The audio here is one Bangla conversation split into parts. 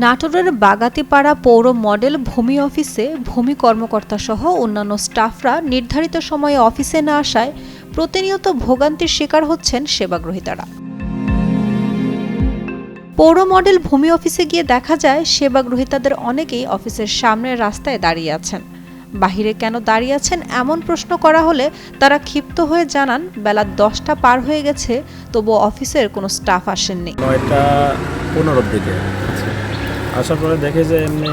নাটোরের বাগাতিপাড়া পৌর মডেল ভূমি অফিসে ভূমি কর্মকর্তাসহ অন্যান্য স্টাফরা নির্ধারিত সময়ে অফিসে না আসায় প্রতিনিয়ত ভোগান্তির শিকার হচ্ছেন সেবাগ্রহীতারা। পৌর মডেল ভূমি অফিসে গিয়ে দেখা যায় সেবাগ্রহীতাদের অনেকেই অফিসের সামনের রাস্তায় দাঁড়িয়ে আছেন। বাহিরে কেন দাঁড়িয়ে আছেন এমন প্রশ্ন করা হলে তারা ক্ষিপ্ত হয়ে জানান বেলা 10টা পার হয়ে গেছে, তবুও অফিসের কোনো স্টাফ আসেননি। 9:15 দিকে আসার পরে দেখে যে এমনি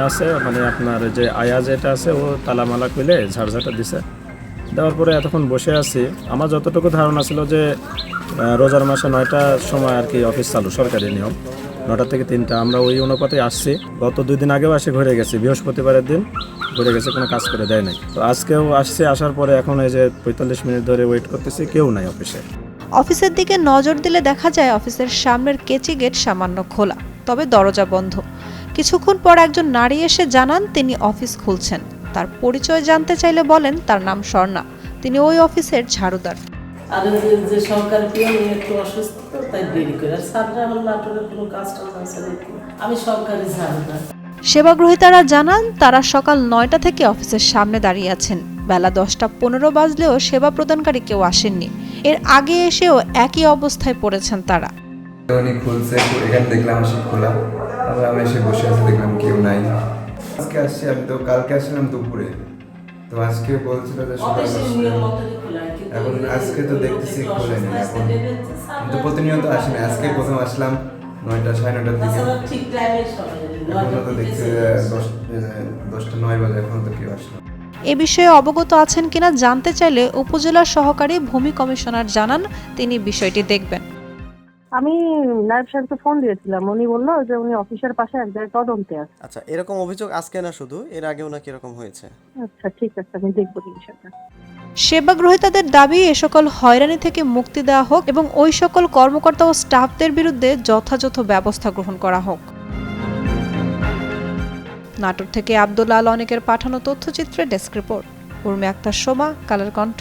আছে, মানে আপনার যে আয়া যেটা আছে ও তালামালা খুলে ঝাড়ঝাটা দিছে। দেওয়ার পরে এতক্ষণ বসে আছি। আমার যতটুকু ধারণা ছিল যে রোজার মাসে 9টার সময় আর কি অফিস চালু, সরকারি নিয়ম 9টা থেকে 3টা। আমরা ওই অনুপাতে আসছি। গত 2 দিন আগেও আসে ঘুরে গেছি, বৃহস্পতিবারের দিন ঘুরে গেছে, কোনো কাজ করে দেয় নাই। তো আজকেও আসছে, আসার পরে এখন এই যে 45 মিনিট ধরে ওয়েট করতেছি, কেউ নাই অফিসে। অফিসের দিকে নজর দিলে দেখা যায় অফিসের সামনের কেচি গেট সামান্য খোলা, তবে দরজা বন্ধ। কিছুক্ষণ পর একজন নারী এসে জানান তিনি অফিস খুলছেন। তার পরিচয় জানতে চাইলে বলেন তার নাম স্বর্ণা, তিনি ওই অফিসের ঝাড়ুদার। আর যে সরকারি পিয়ন একটু অসুস্থ, তাই দেরি করে। আর স্যাররা আমার নাটোরের কোনো কাজটা আছে নাকি, আমি সরকারি ঝাড়ুদার। সেবাগ্রহীতারা জানান তারা সকাল 9টা থেকে অফিসের সামনে দাঁড়িয়ে আছেন। বেলা 10টা 15 বাজলেও সেবা প্রদানকারী কেউ আসেননি। এর আগে এসেও একই অবস্থায় পড়েছেন তারা। উনি খুলছে, এখানে দেখলাম আসি খোলা, তারপর আমি এসে বসে আছি, দেখলাম কেউ নাই। আজকে আসছি, আমি তো কালকে আসলাম দুপুরে, তো আজকে বলছিল যে সকাল এখন আজকে তো দেখতেছি খোলেনি। এখন তো প্রতিনিয়ত আসি না, আজকে প্রথম আসলাম 9টা 9:30 দিকে, এখনো তো দেখছি 10টা 9 বাজে, এখনো তো কেউ আসলো। এ বিষয়ে অবগত আছেন কিনা জানতে চাইলে উপজেলার সহকারী ভূমি কমিশনার জানান তিনি বিষয়টি দেখবেন। আমি নায়েব সাহেবকে ফোন দিয়েছিলাম, উনি বললো যে উনি অফিসের পাশে এক জায়গায় তদন্তে আছে। আচ্ছা, এরকম অভিযোগ আজকে না, শুধু এর আগেও নাকি এরকম হয়েছে? আচ্ছা ঠিক আছে, আমি দেখবো বিষয়টা। সেবাগ্রহীতাদের দাবি এ সকল হয়রানি থেকে মুক্তি দেওয়া হোক এবং ওই সকল কর্মকর্তা ও স্টাফদের বিরুদ্ধে যথাযথ ব্যবস্থা গ্রহণ করা হোক। নাটোর থেকে আব্দুল্লাহ আল অনেকের পাঠানো তথ্যচিত্রে ডেস্ক রিপোর্ট। উর্মি আক্তার, সোমা, কালের কণ্ঠ।